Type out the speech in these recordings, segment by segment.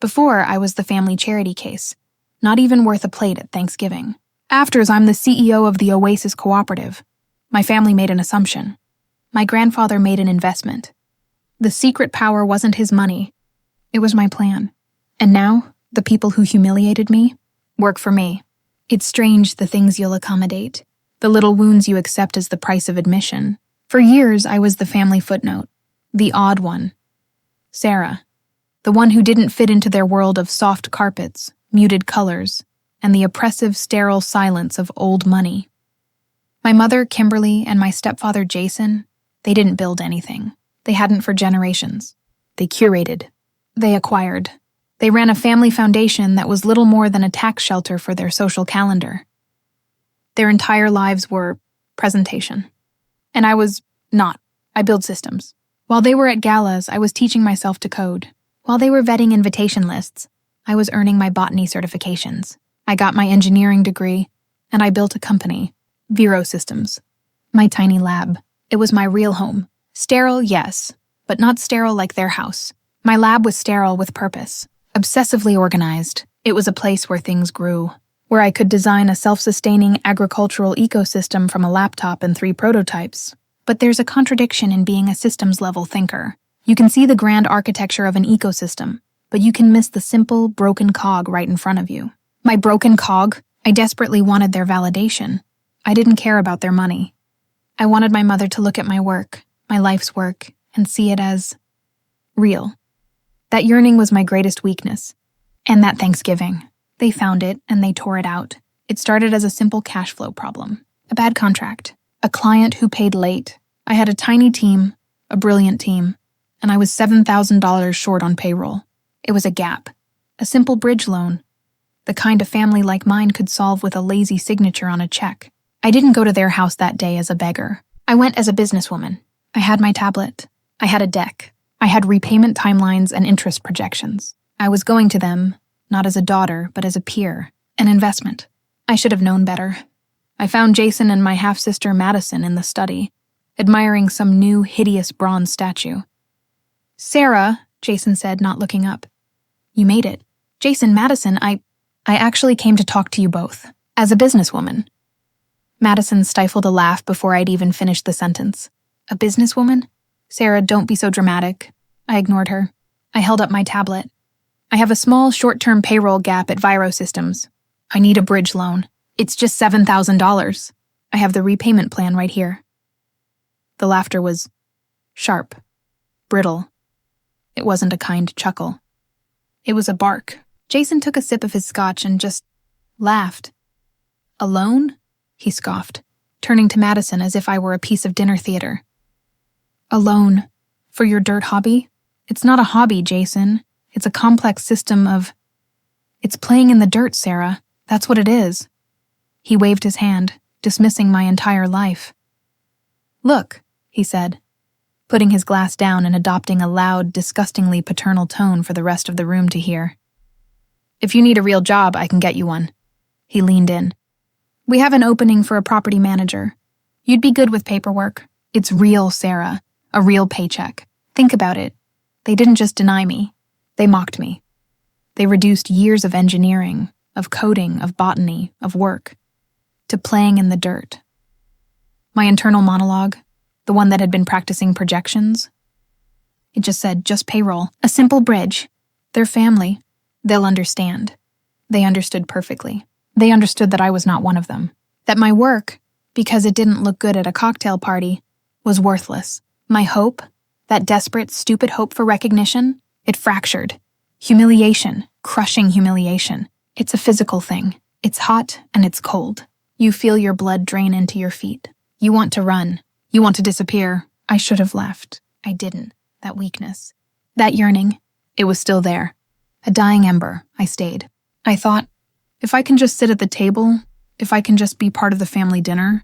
Before, I was the family charity case, not even worth a plate at Thanksgiving. Afters, I'm the CEO of the Oasis Cooperative. My family made an assumption. My grandfather made an investment. The secret power wasn't his money. It was my plan. And now, the people who humiliated me work for me. It's strange the things you'll accommodate, the little wounds you accept as the price of admission. For years, I was the family footnote, the odd one. Sarah, the one who didn't fit into their world of soft carpets, muted colors, and the oppressive, sterile silence of old money. My mother, Kimberly, and my stepfather, Jason, they didn't build anything. They hadn't for generations. They curated. They acquired. They ran a family foundation that was little more than a tax shelter for their social calendar. Their entire lives were presentation. And I was not. I build systems. While they were at galas, I was teaching myself to code. While they were vetting invitation lists, I was earning my botany certifications. I got my engineering degree, and I built a company, Vero Systems. My tiny lab. It was my real home. Sterile, yes, but not sterile like their house. My lab was sterile with purpose. Obsessively organized, it was a place where things grew, where I could design a self-sustaining agricultural ecosystem from a laptop and 3 prototypes. But there's a contradiction in being a systems-level thinker. You can see the grand architecture of an ecosystem, but you can miss the simple, broken cog right in front of you. My broken cog, I desperately wanted their validation. I didn't care about their money. I wanted my mother to look at my work, my life's work, and see it as real. That yearning was my greatest weakness. And that Thanksgiving, they found it and they tore it out. It started as a simple cash flow problem. A bad contract. A client who paid late. I had a tiny team, a brilliant team, and I was $7,000 short on payroll. It was a gap. A simple bridge loan. The kind a family like mine could solve with a lazy signature on a check. I didn't go to their house that day as a beggar. I went as a businesswoman. I had my tablet. I had a deck. I had repayment timelines and interest projections. I was going to them, not as a daughter, but as a peer, an investment. I should have known better. I found Jason and my half-sister Madison in the study, admiring some new, hideous bronze statue. "Sarah," Jason said, not looking up. "You made it." "Jason, Madison, I actually came to talk to you both, as a businesswoman." Madison stifled a laugh before I'd even finished the sentence. "A businesswoman? Sarah, don't be so dramatic." I ignored her. I held up my tablet. "I have a small short-term payroll gap at Vero Systems. I need a bridge loan. It's just $7,000. I have the repayment plan right here." The laughter was sharp, brittle. It wasn't a kind chuckle. It was a bark. Jason took a sip of his scotch and just laughed. "A loan?" he scoffed, turning to Madison as if I were a piece of dinner theater. "A loan for your dirt hobby? It's not a hobby, Jason. It's a complex system of... It's playing in the dirt, Sarah. That's what it is." He waved his hand, dismissing my entire life. "Look," he said, putting his glass down and adopting a loud, disgustingly paternal tone for the rest of the room to hear. "If you need a real job, I can get you one." He leaned in. "We have an opening for a property manager. You'd be good with paperwork. It's real, Sarah. A real paycheck. Think about it. They didn't just deny me. They mocked me. They reduced years of engineering, of coding, of botany, of work, to playing in the dirt. My internal monologue, the one that had been practicing projections, it just said, just payroll, a simple bridge. They're family. They'll understand. They understood perfectly. They understood that I was not one of them. That my work, because it didn't look good at a cocktail party, was worthless. My hope, that desperate, stupid hope for recognition, it fractured. Humiliation, crushing humiliation. It's a physical thing. It's hot and it's cold. You feel your blood drain into your feet. You want to run. You want to disappear. I should have left. I didn't. That weakness. That yearning. It was still there. A dying ember. I stayed. I thought, if I can just sit at the table, if I can just be part of the family dinner,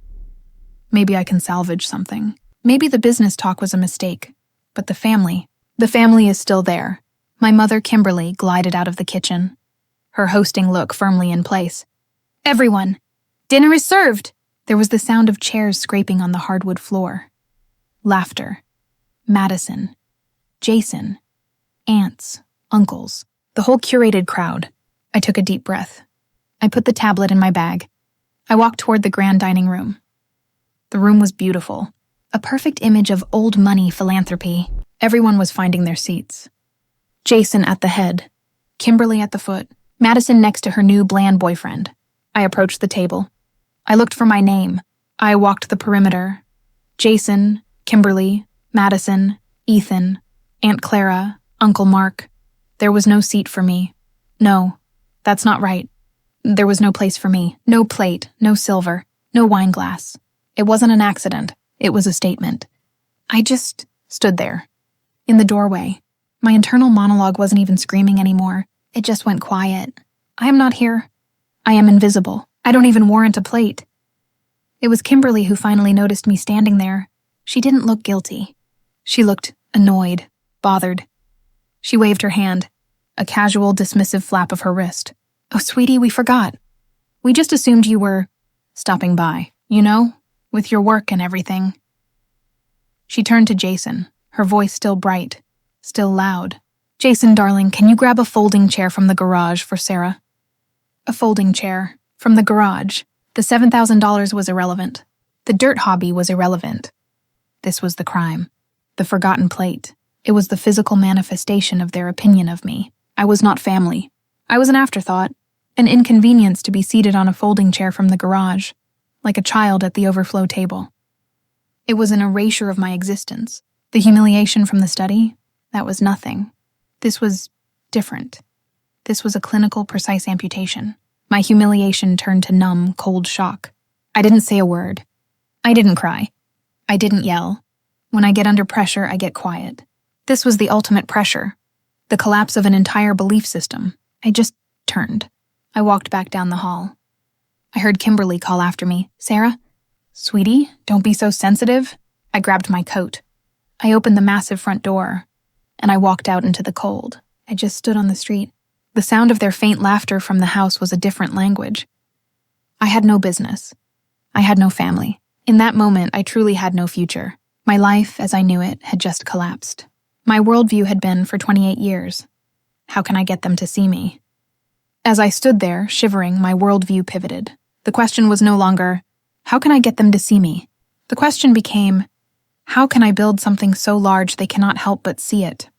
maybe I can salvage something. Maybe the business talk was a mistake. But the family is still there. My mother, Kimberly, glided out of the kitchen, her hosting look firmly in place. "Everyone, dinner is served!" There was the sound of chairs scraping on the hardwood floor. Laughter. Madison. Jason. Aunts. Uncles. The whole curated crowd. I took a deep breath. I put the tablet in my bag. I walked toward the grand dining room. The room was beautiful, a perfect image of old money philanthropy. Everyone was finding their seats. Jason at the head, Kimberly at the foot, Madison next to her new bland boyfriend. I approached the table. I looked for my name. I walked the perimeter. Jason, Kimberly, Madison, Ethan, Aunt Clara, Uncle Mark. There was no seat for me. No, that's not right. There was no place for me. No plate, no silver, no wine glass. It wasn't an accident. It was a statement. I just stood there, in the doorway. My internal monologue wasn't even screaming anymore. It just went quiet. I am not here. I am invisible. I don't even warrant a plate. It was Kimberly who finally noticed me standing there. She didn't look guilty. She looked annoyed, bothered. She waved her hand, a casual, dismissive flap of her wrist. "Oh, sweetie, we forgot. We just assumed you were stopping by, with your work and everything." She turned to Jason, her voice still bright, still loud. "Jason, darling, can you grab a folding chair from the garage for Sarah?" A folding chair, from the garage. The $7,000 was irrelevant. The dirt hobby was irrelevant. This was the crime. The forgotten plate. It was the physical manifestation of their opinion of me. I was not family. I was an afterthought, an inconvenience to be seated on a folding chair from the garage, like a child at the overflow table. It was an erasure of my existence. The humiliation from the study, that was nothing. This was different. This was a clinical, precise amputation. My humiliation turned to numb, cold shock. I didn't say a word. I didn't cry. I didn't yell. When I get under pressure, I get quiet. This was the ultimate pressure. The collapse of an entire belief system. I just turned. I walked back down the hall. I heard Kimberly call after me, "Sarah? Sweetie, don't be so sensitive." I grabbed my coat. I opened the massive front door, and I walked out into the cold. I just stood on the street. The sound of their faint laughter from the house was a different language. I had no business. I had no family. In that moment, I truly had no future. My life, as I knew it, had just collapsed. My worldview had been for 28 years. How can I get them to see me? As I stood there, shivering, my worldview pivoted. The question was no longer, how can I get them to see me? The question became, how can I build something so large they cannot help but see it?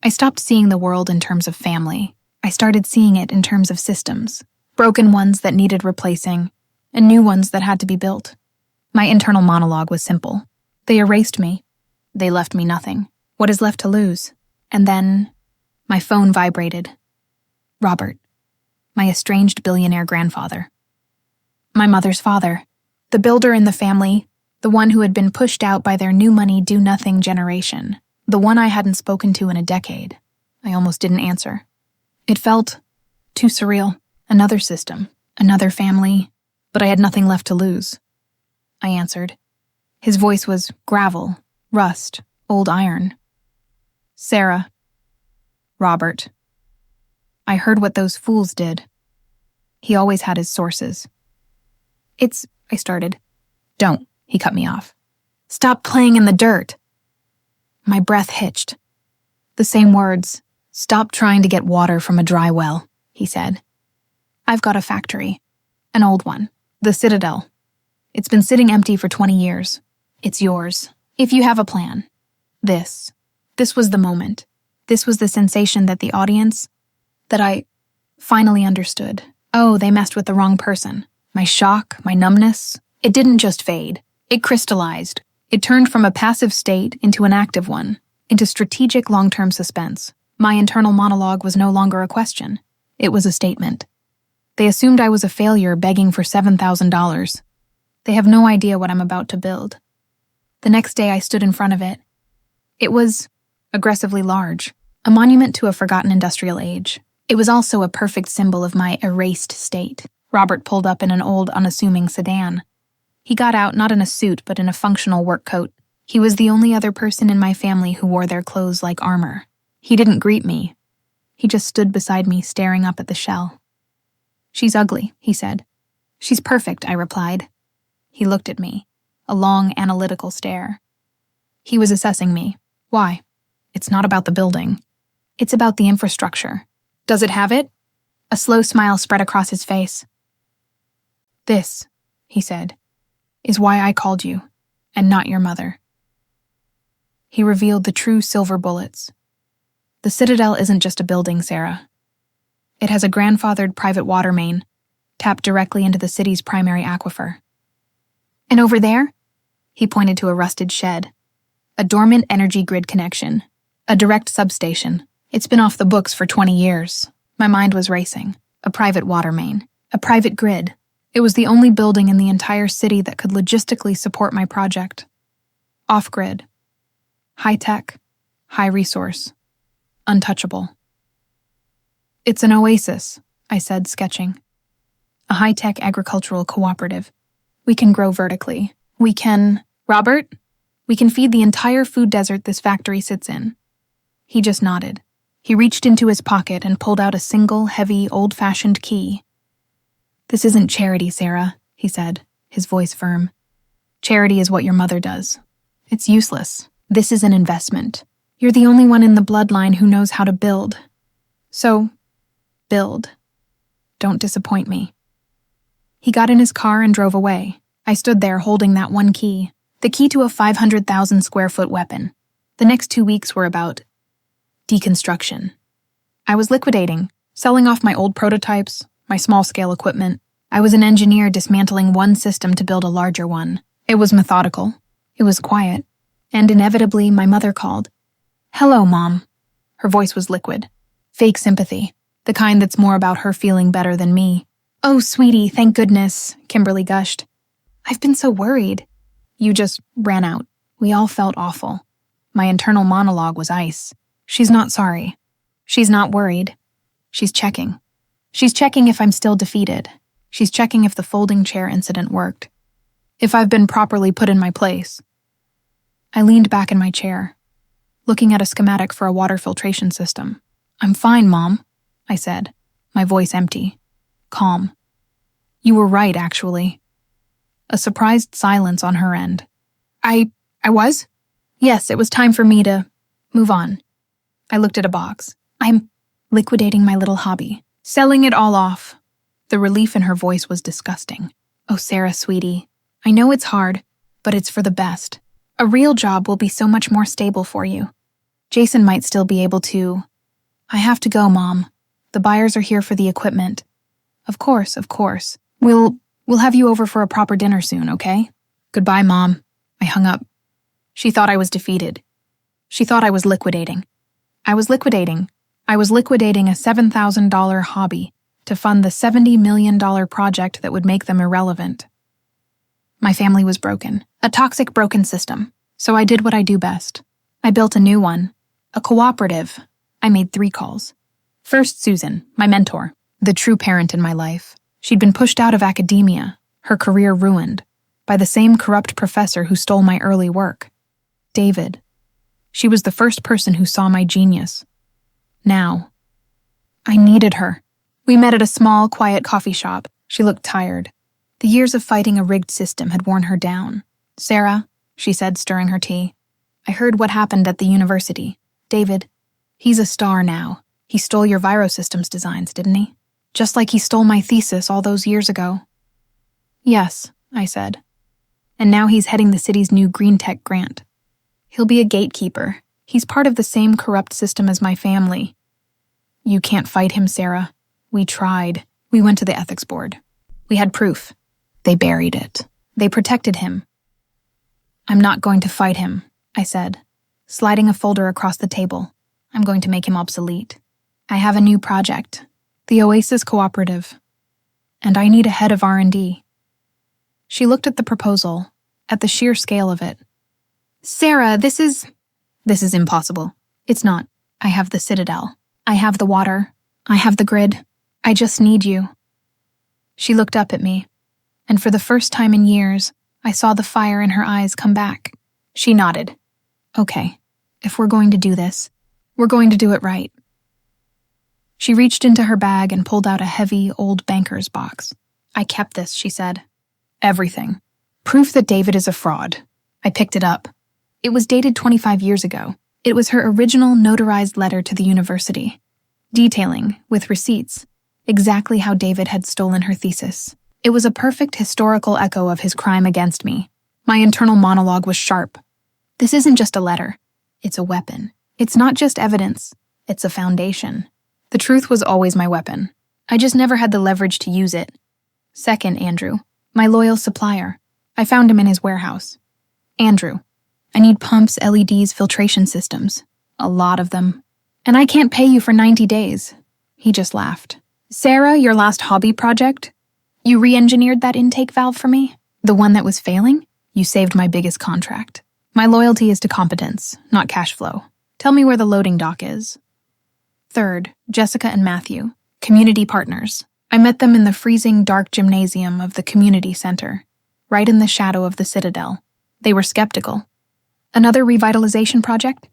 I stopped seeing the world in terms of family. I started seeing it in terms of systems, broken ones that needed replacing, and new ones that had to be built. My internal monologue was simple. They erased me. They left me nothing. What is left to lose? And then, my phone vibrated. Robert, my estranged billionaire grandfather. My mother's father, the builder in the family, the one who had been pushed out by their new money do-nothing generation. The one I hadn't spoken to in a decade. I almost didn't answer. It felt too surreal. Another system, another family, but I had nothing left to lose. I answered. His voice was gravel, rust, old iron. "Sarah. Robert. I heard what those fools did." He always had his sources. I started. "Don't," he cut me off. "Stop playing in the dirt." My breath hitched. The same words. "Stop trying to get water from a dry well," he said. "I've got a factory. An old one. The Citadel. It's been sitting empty for 20 years. It's yours. If you have a plan." This was the moment. This was the sensation that the audience, that I finally understood. Oh, they messed with the wrong person. My shock, my numbness, it didn't just fade. It crystallized. It turned from a passive state into an active one, into strategic long-term suspense. My internal monologue was no longer a question. It was a statement. They assumed I was a failure begging for $7,000. They have no idea what I'm about to build. The next day I stood in front of it. It was aggressively large, a monument to a forgotten industrial age. It was also a perfect symbol of my erased state. Robert pulled up in an old, unassuming sedan. He got out not in a suit but in a functional work coat. He was the only other person in my family who wore their clothes like armor. He didn't greet me. He just stood beside me, staring up at the shell. "She's ugly," he said. "She's perfect," I replied. He looked at me, a long, analytical stare. He was assessing me. Why? It's not about the building. It's about the infrastructure. Does it have it? A slow smile spread across his face. This, he said, is why I called you, and not your mother. He revealed the true silver bullets. The Citadel isn't just a building, Sarah. It has a grandfathered private water main, tapped directly into the city's primary aquifer. And over there? He pointed to a rusted shed. A dormant energy grid connection. A direct substation. It's been off the books for 20 years. My mind was racing. A private water main. A private grid. It was the only building in the entire city that could logistically support my project. Off-grid. High-tech. High-resource. Untouchable. It's an oasis, I said, sketching. A high-tech agricultural cooperative. We can grow vertically. We can... Robert? We can feed the entire food desert this factory sits in. He just nodded. He reached into his pocket and pulled out a single, heavy, old-fashioned key. This isn't charity, Sarah, he said, his voice firm. Charity is what your mother does. It's useless. This is an investment. You're the only one in the bloodline who knows how to build. So, build. Don't disappoint me. He got in his car and drove away. I stood there holding that one key, the key to a 500,000 square foot weapon. The next 2 weeks were about deconstruction. I was liquidating, selling off my old prototypes, my small-scale equipment. I was an engineer dismantling one system to build a larger one. It was methodical. It was quiet. And inevitably, my mother called. Hello, Mom. Her voice was liquid. Fake sympathy. The kind that's more about her feeling better than me. Oh, sweetie, thank goodness, Kimberly gushed. I've been so worried. You just ran out. We all felt awful. My internal monologue was ice. She's not sorry. She's not worried. She's checking. She's checking if I'm still defeated. She's checking if the folding chair incident worked. If I've been properly put in my place. I leaned back in my chair, looking at a schematic for a water filtration system. I'm fine, Mom, I said, my voice empty, calm. You were right, actually. A surprised silence on her end. I was? Yes, it was time for me to move on. I looked at a box. I'm liquidating my little hobby. Selling it all off. The relief in her voice was disgusting. Oh, Sarah, sweetie. I know it's hard, but it's for the best. A real job will be so much more stable for you. Jason might still be able to... I have to go, Mom. The buyers are here for the equipment. Of course, of course. We'll have you over for a proper dinner soon, okay? Goodbye, Mom. I hung up. She thought I was defeated. She thought I was liquidating. I was liquidating a $7,000 hobby to fund the $70 million project that would make them irrelevant. My family was broken, a toxic broken system, so I did what I do best. I built a new one, a cooperative. I made 3 calls. First, Susan, my mentor, the true parent in my life. She'd been pushed out of academia, her career ruined, by the same corrupt professor who stole my early work. David. She was the first person who saw my genius. Now, I needed her. We met at a small, quiet coffee shop. She looked tired. The years of fighting a rigged system had worn her down. Sarah, she said, stirring her tea, I heard what happened at the university. David, he's a star now. He stole your Virosystems designs, didn't he? Just like he stole my thesis all those years ago. Yes, I said. And now he's heading the city's new green tech grant. He'll be a gatekeeper. He's part of the same corrupt system as my family. You can't fight him, Sarah. We tried. We went to the ethics board. We had proof. They buried it. They protected him. I'm not going to fight him, I said, sliding a folder across the table. I'm going to make him obsolete. I have a new project, the Oasis Cooperative, and I need a head of R&D. She looked at the proposal, at the sheer scale of it. Sarah, this is impossible. It's not. I have the Citadel. I have the water. I have the grid. I just need you. She looked up at me, and for the first time in years, I saw the fire in her eyes come back. She nodded. Okay, if we're going to do this, we're going to do it right. She reached into her bag and pulled out a heavy, old banker's box. I kept this, she said. Everything. Proof that David is a fraud. I picked it up. It was dated 25 years ago. It was her original notarized letter to the university. detailing, with receipts, exactly how David had stolen her thesis. It was a perfect historical echo of his crime against me. My internal monologue was sharp. This isn't just a letter. It's a weapon. It's not just evidence. It's a foundation. The truth was always my weapon. I just never had the leverage to use it. Second, Andrew, my loyal supplier. I found him in his warehouse. Andrew, I need pumps, LEDs, filtration systems. A lot of them. And I can't pay you for 90 days. He just laughed. Sarah, your last hobby project? You re-engineered that intake valve for me? The one that was failing? You saved my biggest contract. My loyalty is to competence, not cash flow. Tell me where the loading dock is. Third, Jessica and Matthew, community partners. I met them in the freezing, dark gymnasium of the community center, right in the shadow of the Citadel. They were skeptical. Another revitalization project?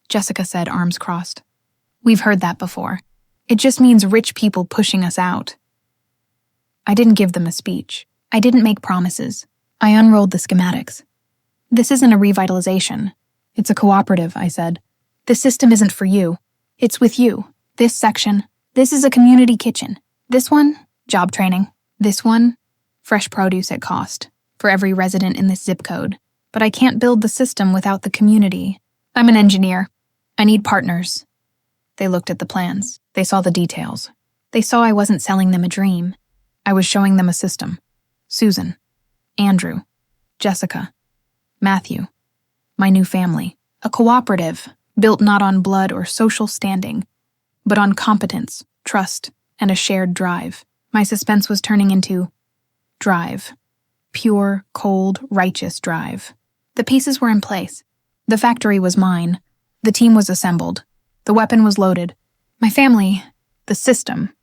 Jessica said, arms crossed. We've heard that before. It just means rich people pushing us out. I didn't give them a speech. I didn't make promises. I unrolled the schematics. This isn't a revitalization. It's a cooperative, I said. This system isn't for you. It's with you. This section. This is a community kitchen. This one, job training. This one, fresh produce at cost, for every resident in this zip code. But I can't build the system without the community. I'm an engineer. I need partners. They looked at the plans. They saw the details. They saw I wasn't selling them a dream. I was showing them a system. Susan, Andrew, Jessica, Matthew, my new family. A cooperative, built not on blood or social standing, but on competence, trust, and a shared drive. My suspense was turning into drive. Pure, cold, righteous drive. The pieces were in place. The factory was mine. The team was assembled. The weapon was loaded. My family, the system.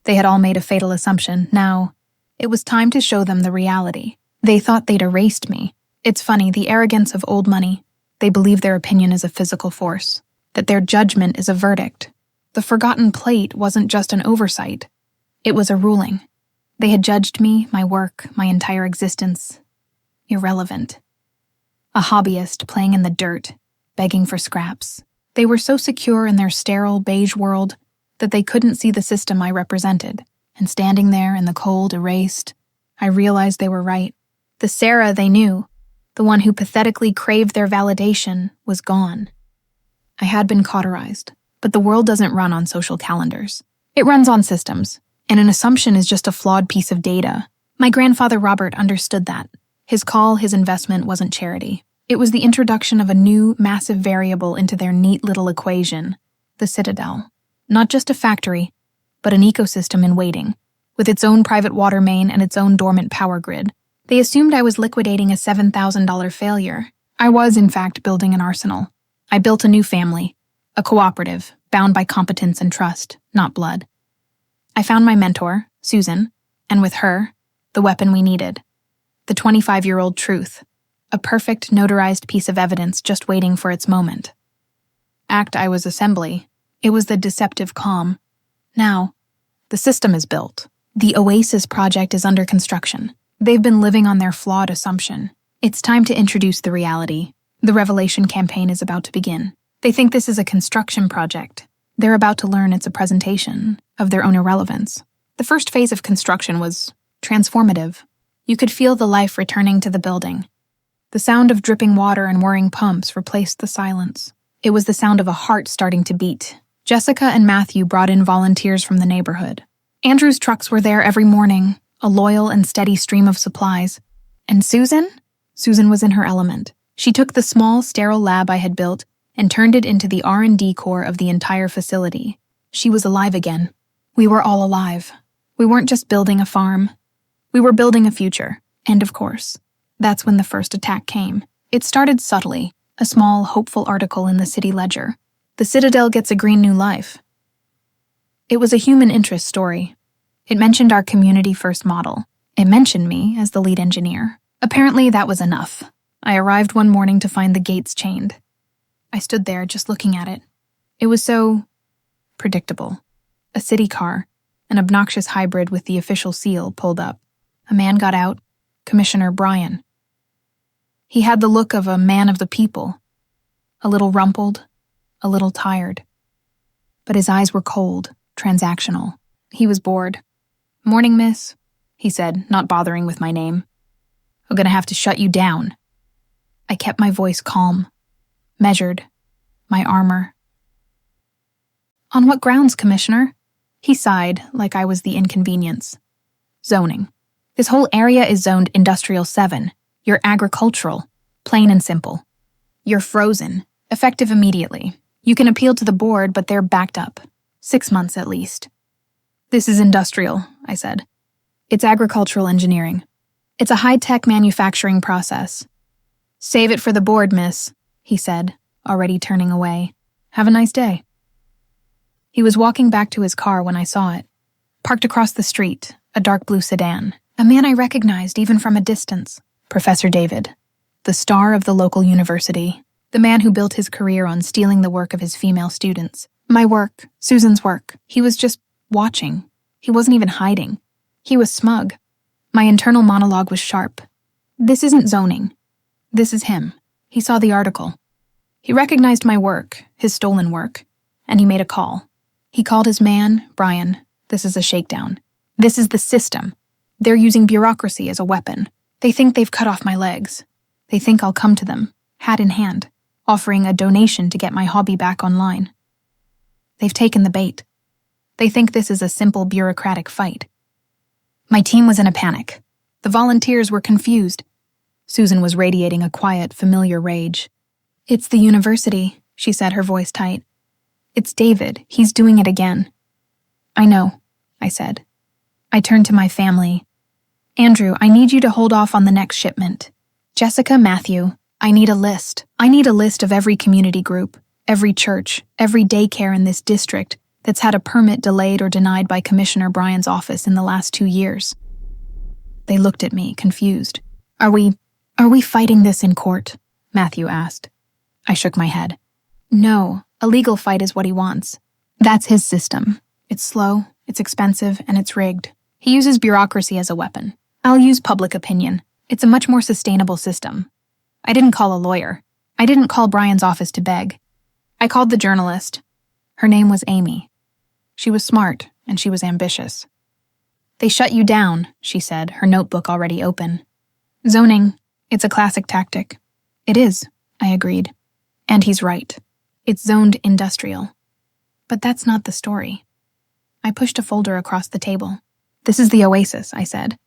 They had all made a fatal assumption. Now, it was time to show them the reality. They thought they'd erased me. It's funny, the arrogance of old money. They believe their opinion is a physical force, that their judgment is a verdict. The forgotten plate wasn't just an oversight. It was a ruling. They had judged me, my work, my entire existence. Irrelevant. A hobbyist playing in the dirt, begging for scraps. They were so secure in their sterile, beige world that they couldn't see the system I represented. And standing there in the cold, erased, I realized they were right. The Sarah they knew, the one who pathetically craved their validation, was gone. I had been cauterized, but the world doesn't run on social calendars. It runs on systems, and an assumption is just a flawed piece of data. My grandfather Robert understood that. His call, his investment, wasn't charity. It was the introduction of a new, massive variable into their neat little equation, the Citadel. Not just a factory, but an ecosystem in waiting, with its own private water main and its own dormant power grid. They assumed I was liquidating a $7,000 failure. I was, in fact, building an arsenal. I built a new family, a cooperative, bound by competence and trust, not blood. I found my mentor, Susan, and with her, the weapon we needed. The 25-year-old truth, a perfect, notarized piece of evidence just waiting for its moment. Act I was assembly. It was the deceptive calm. Now, the system is built. The Oasis project is under construction. They've been living on their flawed assumption. It's time to introduce the reality. The revelation campaign is about to begin. They think this is a construction project. They're about to learn it's a presentation of their own irrelevance. The first phase of construction was transformative. You could feel the life returning to the building. The sound of dripping water and whirring pumps replaced the silence. It was the sound of a heart starting to beat. Jessica and Matthew brought in volunteers from the neighborhood. Andrew's trucks were there every morning, a loyal and steady stream of supplies. And Susan? Susan was in her element. She took the small, sterile lab I had built and turned it into the R&D core of the entire facility. She was alive again. We were all alive. We weren't just building a farm. We were building a future. And of course, that's when the first attack came. It started subtly, a small, hopeful article in the city ledger. The Citadel gets a green new life. It was a human interest story. It mentioned our community-first model. It mentioned me as the lead engineer. Apparently, that was enough. I arrived one morning to find the gates chained. I stood there just looking at it. It was so predictable. A city car, an obnoxious hybrid with the official seal, pulled up. A man got out, Commissioner Bryan. He had the look of a man of the people, a little rumpled, a little tired. but his eyes were cold, transactional. He was bored. "Morning, miss," he said, not bothering with my name. "I'm gonna have to shut you down." I kept my voice calm, measured, my armor. "On what grounds, Commissioner?" He sighed, like I was the inconvenience. "Zoning. This whole area is zoned Industrial 7. You're agricultural, plain and simple. You're frozen, effective immediately. You can appeal to the board, but they're backed up. 6 months at least." "This is industrial," I said. "It's agricultural engineering. It's a high-tech manufacturing process." "Save it for the board, miss," he said, already turning away. "Have a nice day." He was walking back to his car when I saw it. Parked across the street, a dark blue sedan. A man I recognized even from a distance. Professor David, the star of the local university. The man who built his career on stealing the work of his female students. My work, Susan's work. He was just watching. He wasn't even hiding. He was smug. My internal monologue was sharp. This isn't zoning. This is him. He saw the article. He recognized my work, his stolen work, and he made a call. He called his man, Brian. This is a shakedown. This is the system. They're using bureaucracy as a weapon. They think they've cut off my legs. They think I'll come to them, hat in hand, offering a donation to get my hobby back online. They've taken the bait. They think this is a simple bureaucratic fight. My team was in a panic. The volunteers were confused. Susan was radiating a quiet, familiar rage. "It's the university," she said, her voice tight. "It's David. He's doing it again." "I know," I said. I turned to my family. "Andrew, I need you to hold off on the next shipment. Jessica, Matthew, I need a list. I need a list of every community group, every church, every daycare in this district that's had a permit delayed or denied by Commissioner Bryan's office in the last 2 years." They looked at me, confused. Are we fighting this in court?" Matthew asked. I shook my head. "No, a legal fight is what he wants. That's his system. It's slow, it's expensive, and it's rigged. He uses bureaucracy as a weapon. I'll use public opinion. It's a much more sustainable system." I didn't call a lawyer. I didn't call Brian's office to beg. I called the journalist. Her name was Amy. She was smart, and she was ambitious. "They shut you down," she said, her notebook already open. "Zoning, it's a classic tactic." "It is," I agreed. "And he's right. It's zoned industrial." But that's not the story. I pushed a folder across the table. "This is the Oasis," I said.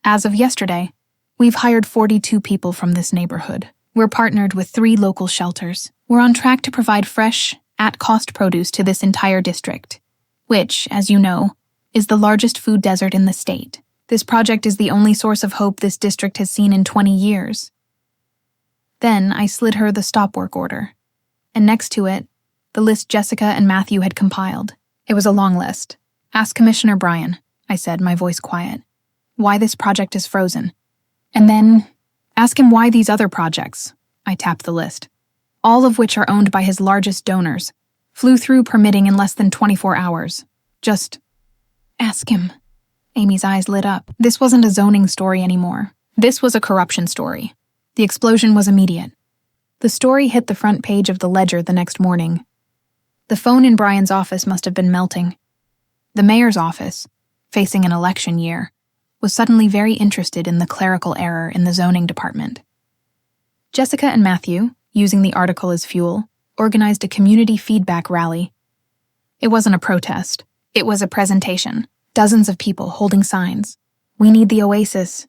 "As of yesterday, we've hired 42 people from this neighborhood. We're partnered with 3 local shelters. We're on track to provide fresh, at-cost produce to this entire district, which, as you know, is the largest food desert in the state. This project is the only source of hope this district has seen in 20 years. Then I slid her the stop work order, and next to it, the list Jessica and Matthew had compiled. It was a long list. "Ask Commissioner Bryan," I said, my voice quiet, "why this project is frozen. And then, ask him why these other projects," I tapped the list, "all of which are owned by his largest donors, flew through permitting in less than 24 hours. Just ask him." Amy's eyes lit up. This wasn't a zoning story anymore. This was a corruption story. The explosion was immediate. The story hit the front page of the Ledger the next morning. The phone in Brian's office must have been melting. The mayor's office, facing an election year, was suddenly very interested in the clerical error in the zoning department. Jessica and Matthew, using the article as fuel, organized a community feedback rally. It wasn't a protest. It was a presentation. Dozens of people holding signs. "We need the Oasis.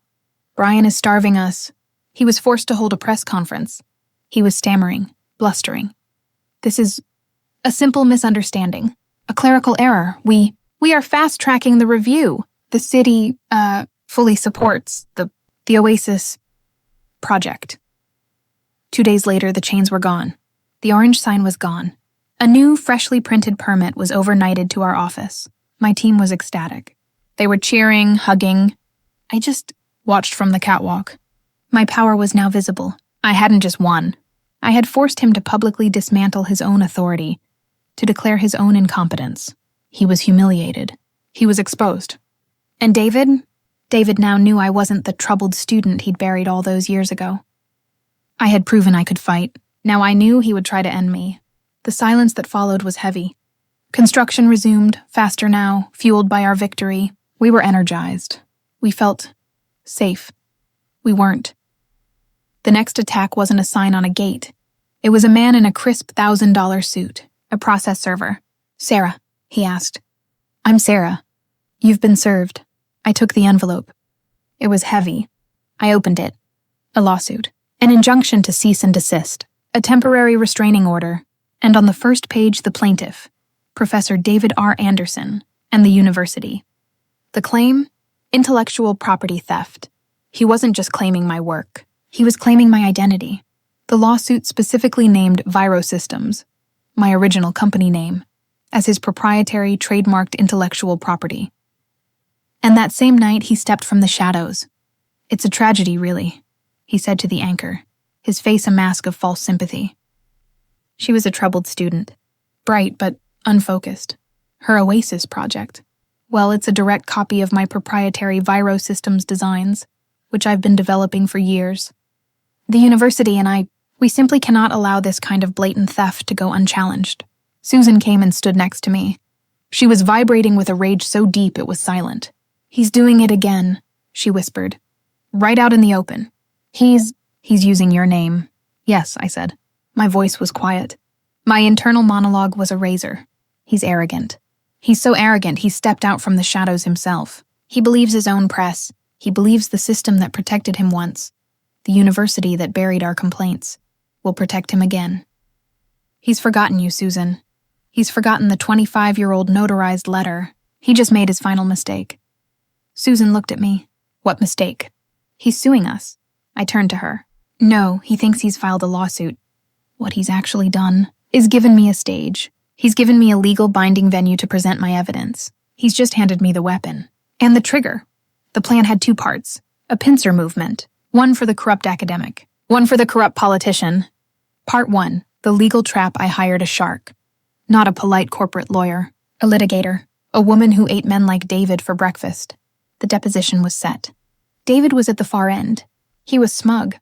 Brian is starving us." He was forced to hold a press conference. He was stammering, blustering. "This is a simple misunderstanding. A clerical error. We are fast-tracking the review. The city, fully supports the Oasis project." 2 days later, the chains were gone. The orange sign was gone. A new, freshly printed permit was overnighted to our office. My team was ecstatic. They were cheering, hugging. I just watched from the catwalk. My power was now visible. I hadn't just won. I had forced him to publicly dismantle his own authority, to declare his own incompetence. He was humiliated. He was exposed. And David now knew I wasn't the troubled student he'd buried all those years ago. I had proven I could fight. Now I knew he would try to end me. The silence that followed was heavy. Construction resumed, faster now, fueled by our victory. We were energized. We felt safe. We weren't. The next attack wasn't a sign on a gate. It was a man in a crisp $1,000 suit, a process server. "Sarah," he asked. "I'm Sarah. You've been served." I took the envelope. It was heavy. I opened it. A lawsuit. An injunction to cease and desist. A temporary restraining order. And on the first page, the plaintiff, Professor David R. Anderson, and the university. The claim? Intellectual property theft. He wasn't just claiming my work. He was claiming my identity. The lawsuit specifically named Virosystems, my original company name, as his proprietary trademarked intellectual property. And that same night, he stepped from the shadows. "It's a tragedy, really," he said to the anchor, his face a mask of false sympathy. She was a troubled student, bright but unfocused. Her Oasis project. Well, it's a direct copy of my proprietary Virosystems designs, which I've been developing for years. The university and we simply cannot allow this kind of blatant theft to go unchallenged. Susan came and stood next to me. She was vibrating with a rage so deep it was silent. "He's doing it again," she whispered. "Right out in the open. He's using your name." "Yes," I said. My voice was quiet. My internal monologue was a razor. "He's arrogant. He's so arrogant he stepped out from the shadows himself. He believes his own press. He believes the system that protected him once, the university that buried our complaints, will protect him again. He's forgotten you, Susan. He's forgotten the 25-year-old notarized letter. He just made his final mistake." Susan looked at me. "What mistake?" "He's suing us." I turned to her. "No, he thinks he's filed a lawsuit. What he's actually done is given me a stage. He's given me a legal binding venue to present my evidence. He's just handed me the weapon. And the trigger. The plan had two parts. A pincer movement. One for the corrupt academic. One for the corrupt politician. Part 1. The legal trap I hired a shark. Not a polite corporate lawyer. A litigator. A woman who ate men like David for breakfast. The deposition was set. David was at the far end. He was smug.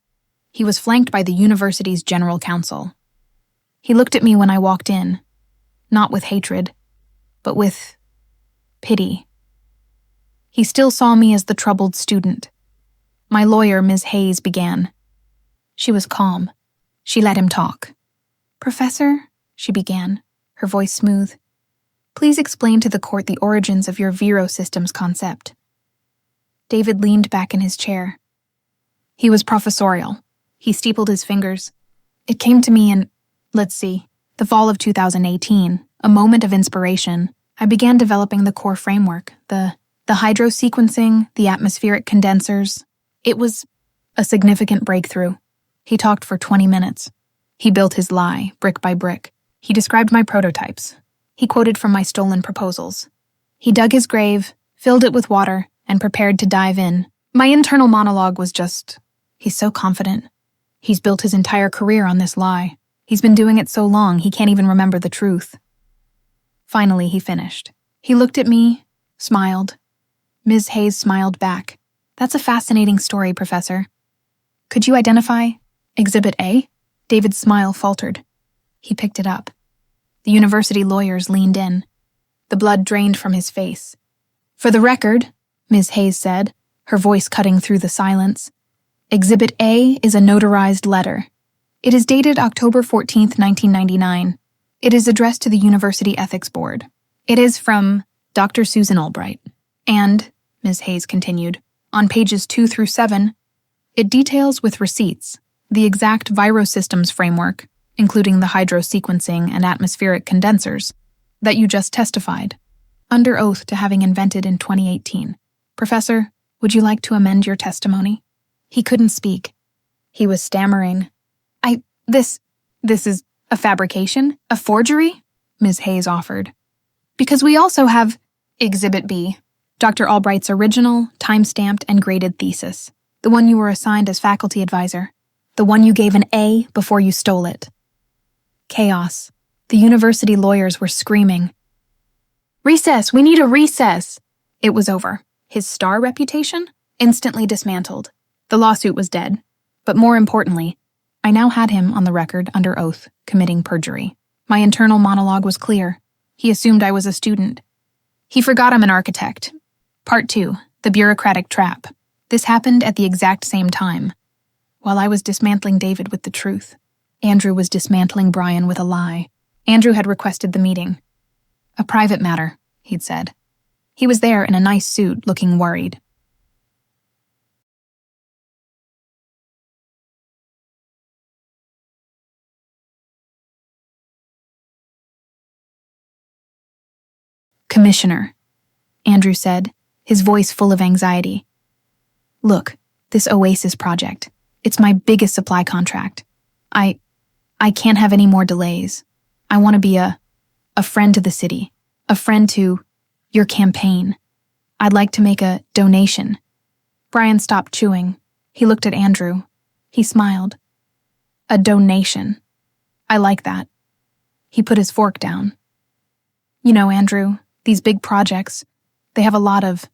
He was flanked by the university's general counsel. He looked at me when I walked in. Not with hatred, but with pity. He still saw me as the troubled student. My lawyer, Ms. Hayes, began. She was calm. She let him talk. "Professor," she began, her voice smooth, "please explain to the court the origins of your Virosystems concept." David leaned back in his chair. He was professorial. He steepled his fingers. "It came to me in, the fall of 2018, a moment of inspiration. I began developing the core framework, the hydrosequencing, the atmospheric condensers. It was a significant breakthrough." He talked for 20 minutes. He built his lie, brick by brick. He described my prototypes. He quoted from my stolen proposals. He dug his grave, filled it with water, and prepared to dive in. My internal monologue was just, "He's so confident. He's built his entire career on this lie. He's been doing it so long he can't even remember the truth." Finally, he finished. He looked at me, smiled. Ms. Hayes smiled back. "That's a fascinating story, Professor. Could you identify Exhibit A?" David's smile faltered. He picked it up. The university lawyers leaned in. The blood drained from his face. "For the record," Ms. Hayes said, her voice cutting through the silence, "Exhibit A is a notarized letter. It is dated October 14th, 1999. It is addressed to the University Ethics Board. It is from Dr. Susan Albright. And," Ms. Hayes continued, "on pages 2 through 7, it details with receipts the exact Virosystems framework, including the hydrosequencing and atmospheric condensers, that you just testified, under oath to having invented in 2018. Professor, would you like to amend your testimony?" He couldn't speak. He was stammering. This is a fabrication? A forgery?" Ms. Hayes offered. "Because we also have Exhibit B, Dr. Albright's original, time-stamped, and graded thesis, the one you were assigned as faculty advisor, the one you gave an A before you stole it." Chaos. The university lawyers were screaming. "Recess! We need a recess!" It was over. His star reputation? Instantly dismantled. The lawsuit was dead. But more importantly, I now had him on the record under oath, committing perjury. My internal monologue was clear. He assumed I was a student. He forgot I'm an architect. Part 2, the bureaucratic trap. This happened at the exact same time. While I was dismantling David with the truth, Andrew was dismantling Brian with a lie. Andrew had requested the meeting. A private matter, he'd said. He was there in a nice suit, looking worried. Commissioner, Andrew said, his voice full of anxiety. Look, this Oasis project. It's my biggest supply contract. I can't have any more delays. I want to be a friend to the city, a friend to your campaign. I'd like to make a donation. Brian stopped chewing. He looked at Andrew. He smiled. A donation. I like that. He put his fork down. You know, Andrew, these big projects, they have a lot of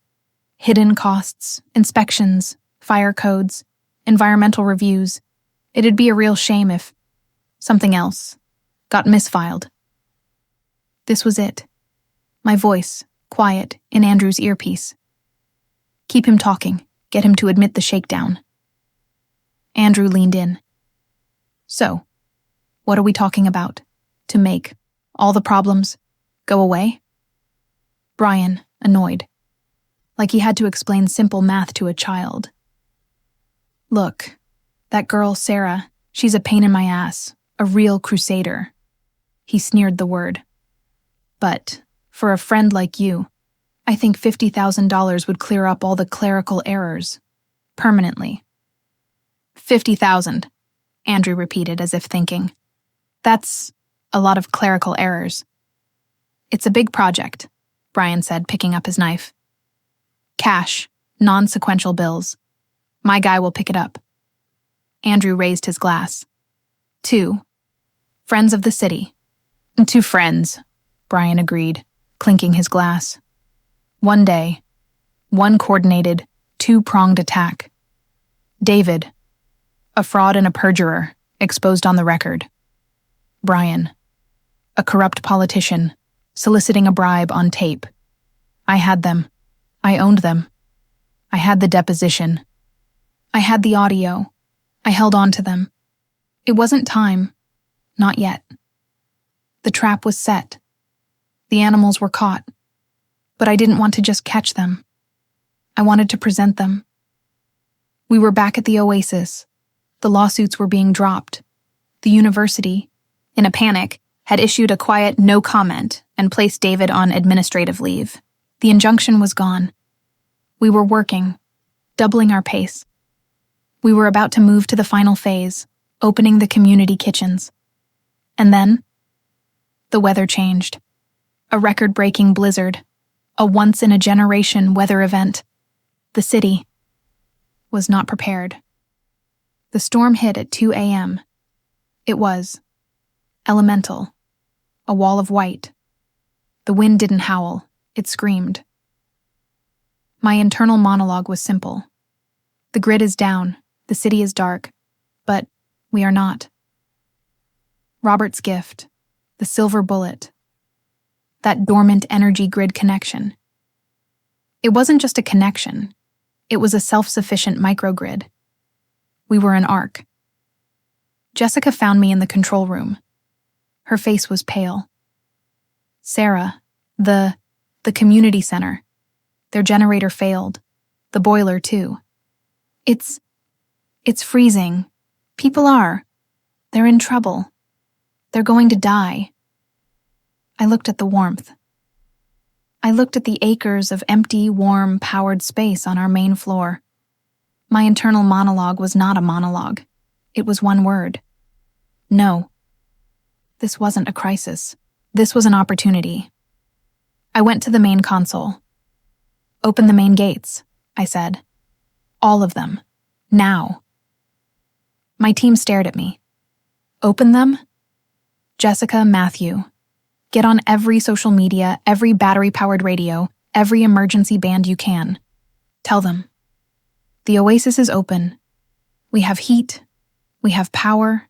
hidden costs, inspections, fire codes, environmental reviews. It'd be a real shame if something else got misfiled. This was it. My voice, quiet, in Andrew's earpiece. Keep him talking. Get him to admit the shakedown. Andrew leaned in. So, what are we talking about? To make all the problems go away? Brian, annoyed. Like he had to explain simple math to a child. Look, that girl, Sarah, she's a pain in my ass, a real crusader. He sneered the word. But, for a friend like you, I think $50,000 would clear up all the clerical errors. Permanently. 50,000, Andrew repeated as if thinking. That's a lot of clerical errors. It's a big project, Brian said, picking up his knife. Cash, non-sequential bills. My guy will pick it up. Andrew raised his glass. 2. Friends of the city. 2 friends, Brian agreed, clinking his glass. One day, one coordinated, 2-pronged attack. David, a fraud and a perjurer, exposed on the record. Brian, a corrupt politician, soliciting a bribe on tape. I had them. I owned them. I had the deposition. I had the audio. I held on to them. It wasn't time. Not yet. The trap was set. The animals were caught. But I didn't want to just catch them. I wanted to present them. We were back at the Oasis. The lawsuits were being dropped. The university, in a panic, had issued a quiet no comment and placed David on administrative leave. The injunction was gone. We were working, doubling our pace. We were about to move to the final phase, opening the community kitchens. And then, the weather changed. A record-breaking blizzard, a once-in-a-generation weather event. The city was not prepared. The storm hit at 2 a.m. It was elemental, a wall of white. The wind didn't howl, it screamed. My internal monologue was simple. The grid is down, the city is dark, but we are not. Robert's gift, the silver bullet, that dormant energy grid connection. It wasn't just a connection, it was a self-sufficient microgrid. We were an arc. Jessica found me in the control room. Her face was pale. Sarah, the community center. Their generator failed. The boiler, too. It's freezing. People are. They're in trouble. They're going to die. I looked at the warmth. I looked at the acres of empty, warm, powered space on our main floor. My internal monologue was not a monologue. It was one word. No. This wasn't a crisis. This was an opportunity. I went to the main console. Open the main gates, I said. All of them. Now. My team stared at me. Open them? Jessica, Matthew. Get on every social media, every battery-powered radio, every emergency band you can. Tell them. The Oasis is open. We have heat. We have power.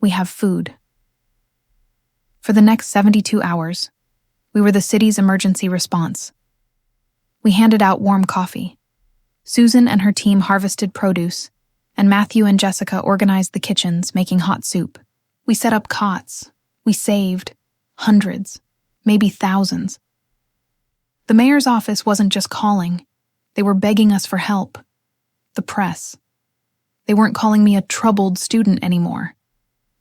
We have food. For the next 72 hours, We were the city's emergency response. We handed out warm coffee. Susan and her team harvested produce, and Matthew and Jessica organized the kitchens, making hot soup. We set up cots. We saved hundreds, maybe thousands. The mayor's office wasn't just calling. They were begging us for help. The press. They weren't calling me a troubled student anymore.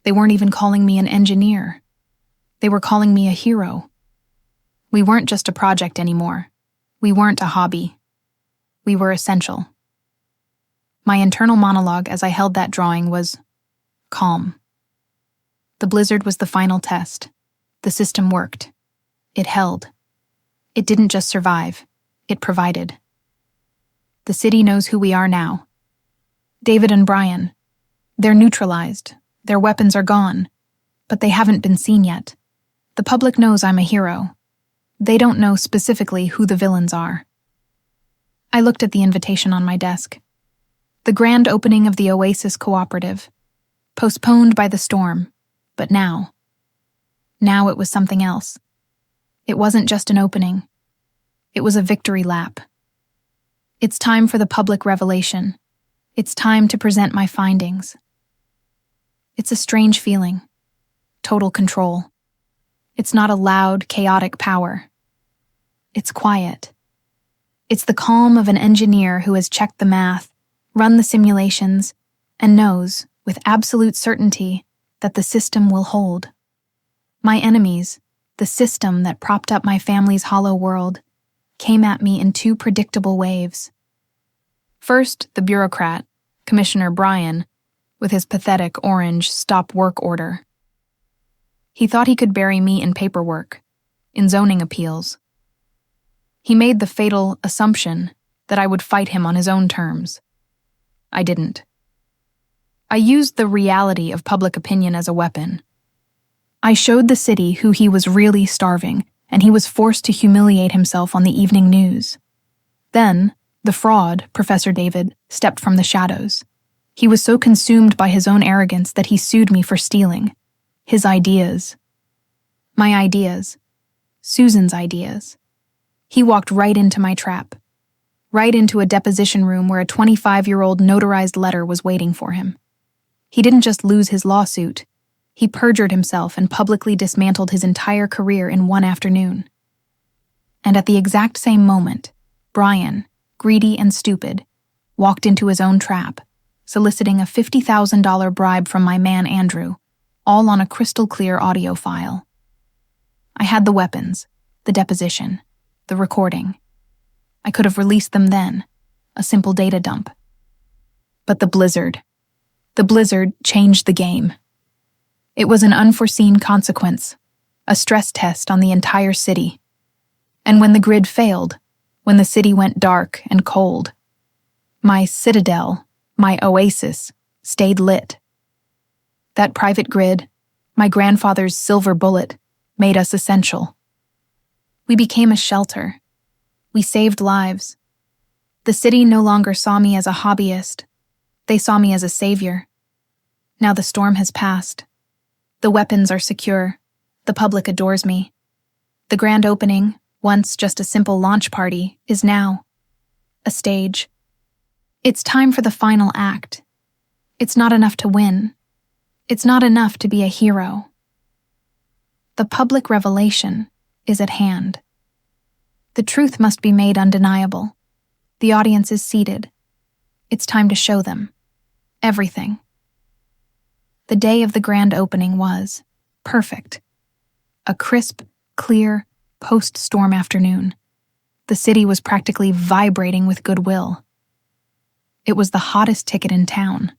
They weren't even calling me an engineer. They were calling me a hero. We weren't just a project anymore. We weren't a hobby. We were essential. My internal monologue as I held that drawing was calm. The blizzard was the final test. The system worked. It held. It didn't just survive. It provided. The city knows who we are now. David and Brian. They're neutralized. Their weapons are gone. But they haven't been seen yet. The public knows I'm a hero. They don't know specifically who the villains are. I looked at the invitation on my desk. The grand opening of the Oasis Cooperative. Postponed by the storm. But now it was something else. It wasn't just an opening. It was a victory lap. It's time for the public revelation. It's time to present my findings. It's a strange feeling. Total control. It's not a loud, chaotic power. It's quiet. It's the calm of an engineer who has checked the math, run the simulations, and knows, with absolute certainty, that the system will hold. My enemies, the system that propped up my family's hollow world, came at me in two predictable waves. First, the bureaucrat, Commissioner Brian, with his pathetic orange stop work order. He thought he could bury me in paperwork, in zoning appeals. He made the fatal assumption that I would fight him on his own terms. I didn't. I used the reality of public opinion as a weapon. I showed the city who he was really starving, and he was forced to humiliate himself on the evening news. Then, the fraud, Professor David, stepped from the shadows. He was so consumed by his own arrogance that he sued me for stealing. His ideas. My ideas. Susan's ideas. He walked right into my trap. Right into a deposition room where a 25-year-old notarized letter was waiting for him. He didn't just lose his lawsuit. He perjured himself and publicly dismantled his entire career in one afternoon. And at the exact same moment, Brian, greedy and stupid, walked into his own trap, soliciting a $50,000 bribe from my man Andrew, all on a crystal-clear audio file. I had the weapons, the deposition, the recording. I could have released them then, a simple data dump. But the blizzard changed the game. It was an unforeseen consequence, a stress test on the entire city. And when the grid failed, when the city went dark and cold, my citadel, my oasis, stayed lit. That private grid, my grandfather's silver bullet, made us essential. We became a shelter. We saved lives. The city no longer saw me as a hobbyist. They saw me as a savior. Now the storm has passed. The weapons are secure. The public adores me. The grand opening, once just a simple launch party, is now a stage. It's time for the final act. It's not enough to win. It's not enough to be a hero. The public revelation is at hand. The truth must be made undeniable. The audience is seated. It's time to show them everything. The day of the grand opening was perfect. A crisp, clear, post-storm afternoon. The city was practically vibrating with goodwill. It was the hottest ticket in town.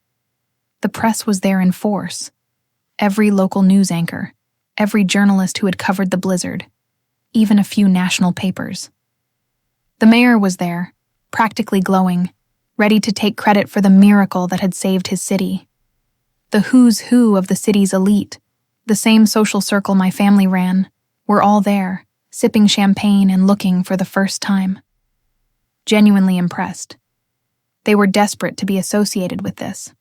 The press was there in force. Every local news anchor, every journalist who had covered the blizzard, even a few national papers. The mayor was there, practically glowing, ready to take credit for the miracle that had saved his city. The who's who of the city's elite, the same social circle my family ran, were all there, sipping champagne and looking for the first time. Genuinely impressed. They were desperate to be associated with this.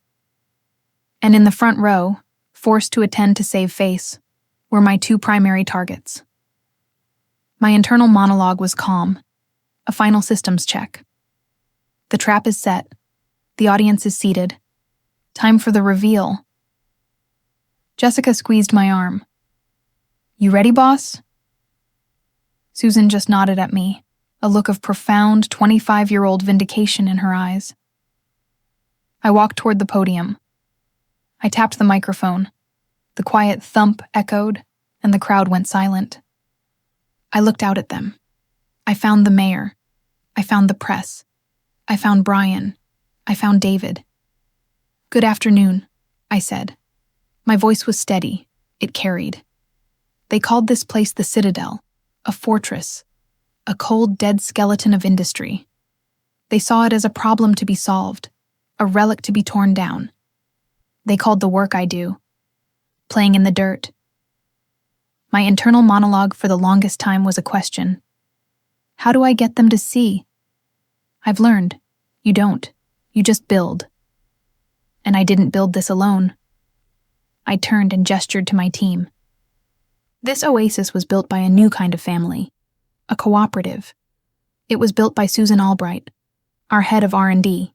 And in the front row, forced to attend to save face, were my two primary targets. My internal monologue was calm. A final systems check. The trap is set. The audience is seated. Time for the reveal. Jessica squeezed my arm. You ready, boss? Susan just nodded at me, a look of profound 25-year-old vindication in her eyes. I walked toward the podium. I tapped the microphone. The quiet thump echoed, and the crowd went silent. I looked out at them. I found the mayor. I found the press. I found Brian. I found David. Good afternoon, I said. My voice was steady. It carried. They called this place the Citadel, a fortress, a cold, dead skeleton of industry. They saw it as a problem to be solved, a relic to be torn down. They called the work I do playing in the dirt. My internal monologue for the longest time was a question. How do I get them to see? I've learned. You don't. You just build. And I didn't build this alone. I turned and gestured to my team. This oasis was built by a new kind of family, a cooperative. It was built by Susan Albright, our head of R&D,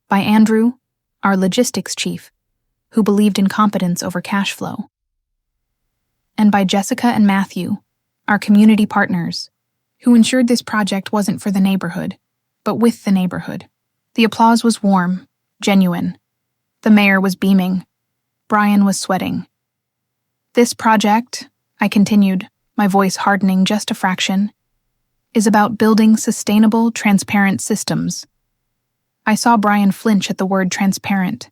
by Andrew, our logistics chief, who believed in competence over cash flow, and by Jessica and Matthew, our community partners, who ensured this project wasn't for the neighborhood, but with the neighborhood. The applause was warm, genuine. The mayor was beaming. Brian was sweating. This project, I continued, my voice hardening just a fraction, is about building sustainable, transparent systems. I saw Brian flinch at the word transparent.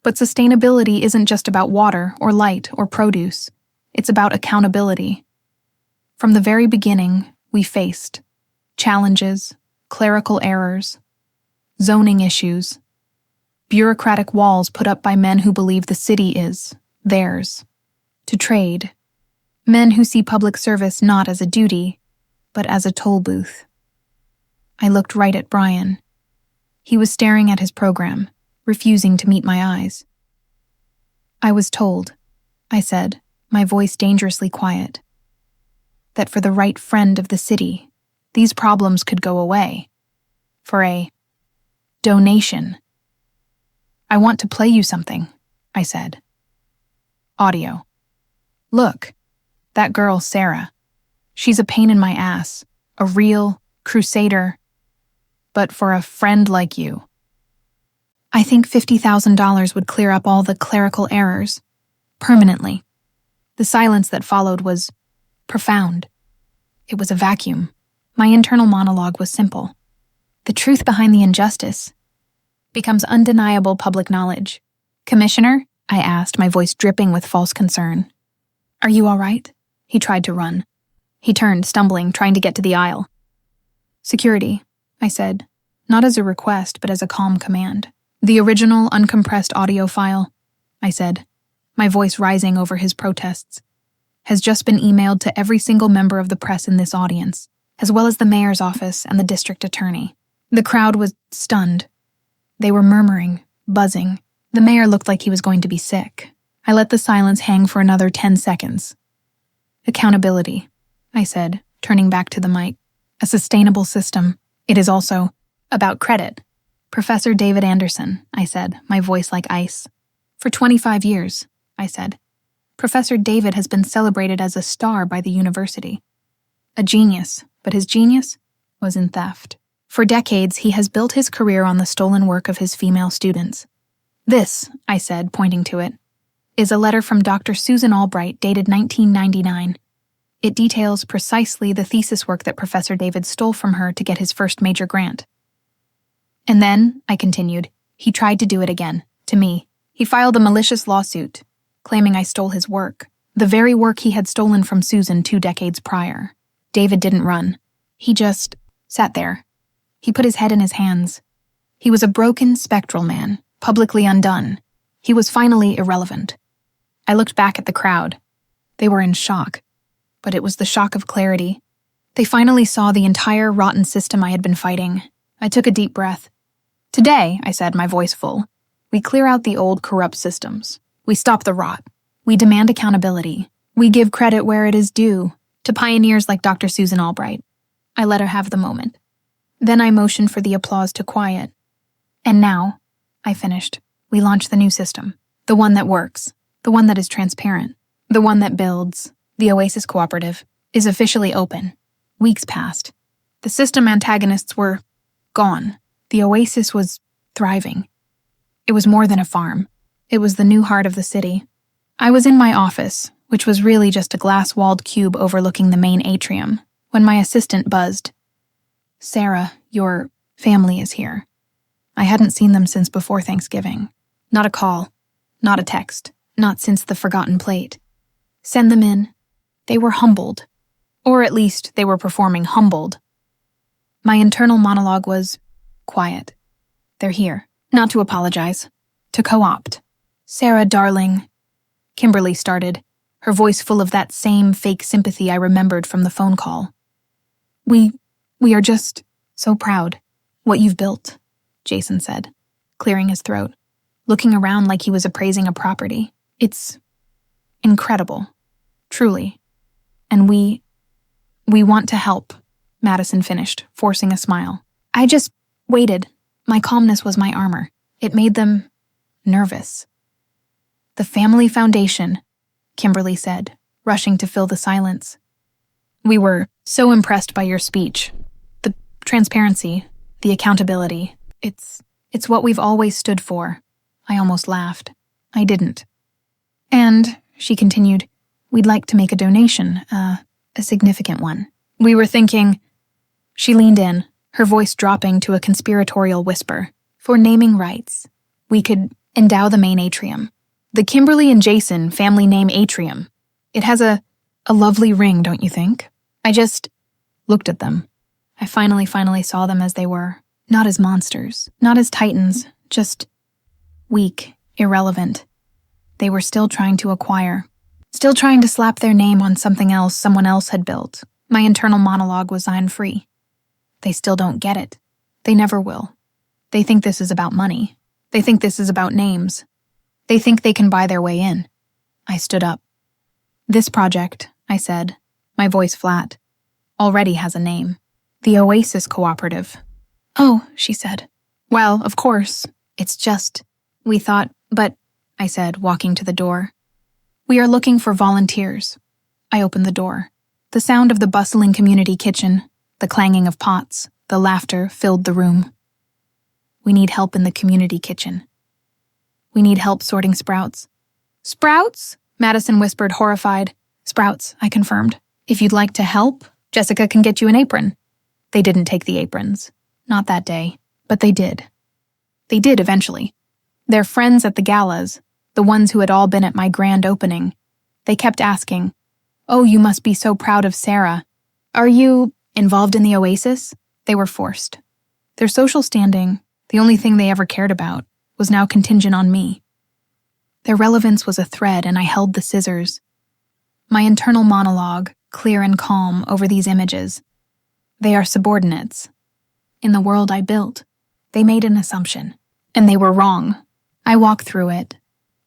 But sustainability isn't just about water or light or produce. It's about accountability. From the very beginning, we faced challenges, clerical errors, zoning issues, bureaucratic walls put up by men who believe the city is theirs, to trade, men who see public service not as a duty, but as a toll booth. I looked right at Brian. He was staring at his program, refusing to meet my eyes. I was told, I said, my voice dangerously quiet, that for the right friend of the city, these problems could go away. For a donation. I want to play you something, I said. Audio. Look, that girl, Sarah. She's a pain in my ass, a real crusader. But for a friend like you, I think $50,000 would clear up all the clerical errors, permanently. The silence that followed was profound. It was a vacuum. My internal monologue was simple. The truth behind the injustice becomes undeniable public knowledge. Commissioner, I asked, my voice dripping with false concern. Are you all right? He tried to run. He turned, stumbling, trying to get to the aisle. Security, I said, not as a request, but as a calm command. The original uncompressed audio file, I said, my voice rising over his protests, has just been emailed to every single member of the press in this audience, as well as the mayor's office and the district attorney. The crowd was stunned. They were murmuring, buzzing. The mayor looked like he was going to be sick. I let the silence hang for another 10 seconds. Accountability, I said, turning back to the mic. A sustainable system. It is also about credit. Professor David Anderson, I said, my voice like ice. For 25 years, I said, Professor David has been celebrated as a star by the university. A genius, but his genius was in theft. For decades, he has built his career on the stolen work of his female students. This, I said, pointing to it, is a letter from Dr. Susan Albright dated 1999. It details precisely the thesis work that Professor David stole from her to get his first major grant. And then, I continued, he tried to do it again, to me. He filed a malicious lawsuit, claiming I stole his work, the very work he had stolen from Susan 2 decades prior. David didn't run. He just sat there. He put his head in his hands. He was a broken, spectral man, publicly undone. He was finally irrelevant. I looked back at the crowd. They were in shock, but it was the shock of clarity. They finally saw the entire rotten system I had been fighting. I took a deep breath. Today, I said, my voice full, we clear out the old corrupt systems. We stop the rot. We demand accountability. We give credit where it is due, to to pioneers like Dr. Susan Albright. I let her have the moment. Then I motioned for the applause to quiet. And now, I finished, we launched the new system. The one that works. The one that is transparent. The one that builds. The Oasis Cooperative is officially open. Weeks passed. The system antagonists were gone. The Oasis was thriving. It was more than a farm. It was the new heart of the city. I was in my office, which was really just a glass-walled cube overlooking the main atrium, when my assistant buzzed. "Sarah, your family is here." I hadn't seen them since before Thanksgiving. Not a call, not a text, not since the forgotten plate. "Send them in." They were humbled. Or at least they were performing humbled. My internal monologue was quiet. They're here. Not to apologize. To co-opt. "Sarah, darling," Kimberly started, her voice full of that same fake sympathy I remembered from the phone call. We are just so proud. What you've built," Jason said, clearing his throat, looking around like he was appraising a property. "It's incredible. Truly. And we want to help," Madison finished, forcing a smile. I just waited. My calmness was my armor. It made them nervous. "The family foundation," Kimberly said, rushing to fill the silence. "We were so impressed by your speech. The transparency, the accountability. It's what we've always stood for." I almost laughed. I didn't. "And," she continued, "we'd like to make a donation, a significant one. We were thinking—" She leaned in, her voice dropping to a conspiratorial whisper. "For naming rights, we could endow the main atrium. The Kimberly and Jason family name atrium. It has a lovely ring, don't you think?" I just looked at them. I finally saw them as they were. Not as monsters, not as titans, just weak, irrelevant. They were still trying to acquire. Still trying to slap their name on something else someone else had built. My internal monologue was sign-free. They still don't get it. They never will. They think this is about money. They think this is about names. They think they can buy their way in. I stood up. "This project," I said, my voice flat, "already has a name. The Oasis Cooperative." "Oh," she said. "Well, of course. It's just, we thought, but," I said, walking to the door. "We are looking for volunteers." I opened the door. The sound of the bustling community kitchen, the clanging of pots, the laughter filled the room. "We need help in the community kitchen. We need help sorting sprouts." "Sprouts?" Madison whispered, horrified. "Sprouts," I confirmed. "If you'd like to help, Jessica can get you an apron." They didn't take the aprons. Not that day. But they did. They did eventually. Their friends at the galas, the ones who had all been at my grand opening, they kept asking, "Oh, you must be so proud of Sarah. Are you involved in the Oasis?" They were forced. Their social standing, the only thing they ever cared about, was now contingent on me. Their relevance was a thread, and I held the scissors. My internal monologue, clear and calm over these images. They are subordinates. In the world I built, they made an assumption, and they were wrong. I walk through it.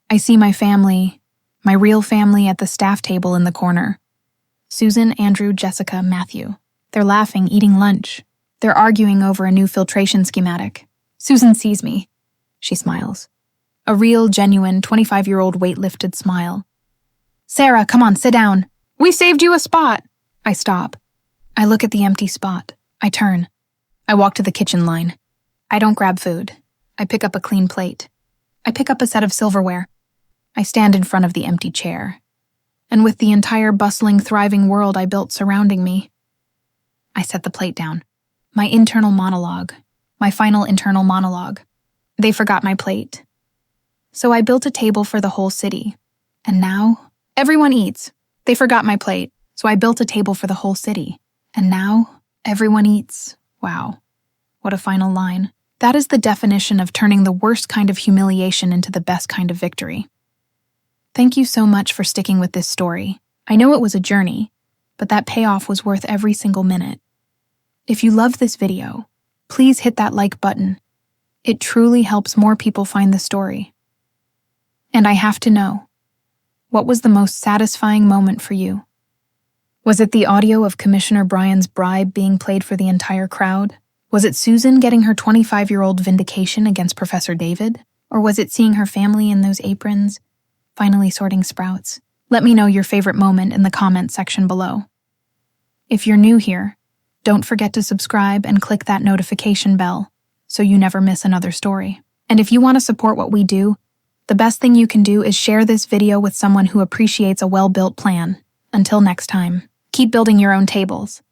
I see my family, my real family at the staff table in the corner. Susan, Andrew, Jessica, Matthew. They're laughing, eating lunch. They're arguing over a new filtration schematic. Susan sees me. She smiles. A real, genuine, 25-year-old weight-lifted smile. "Sarah, come on, sit down. We saved you a spot." I stop. I look at the empty spot. I turn. I walk to the kitchen line. I don't grab food. I pick up a clean plate. I pick up a set of silverware. I stand in front of the empty chair. And with the entire bustling, thriving world I built surrounding me, I set the plate down. My internal monologue. My final internal monologue. They forgot my plate. So I built a table for the whole city. And now, everyone eats. They forgot my plate, so I built a table for the whole city. And now, everyone eats. Wow. What a final line. That is the definition of turning the worst kind of humiliation into the best kind of victory. Thank you so much for sticking with this story. I know it was a journey, but that payoff was worth every single minute. If you loved this video, please hit that like button. It truly helps more people find the story. And I have to know, what was the most satisfying moment for you? Was it the audio of Commissioner Bryan's bribe being played for the entire crowd? Was it Susan getting her 25-year-old vindication against Professor David? Or was it seeing her family in those aprons, finally sorting sprouts? Let me know your favorite moment in the comments section below. If you're new here, don't forget to subscribe and click that notification bell so you never miss another story. And if you want to support what we do, the best thing you can do is share this video with someone who appreciates a well-built plan. Until next time, keep building your own tables.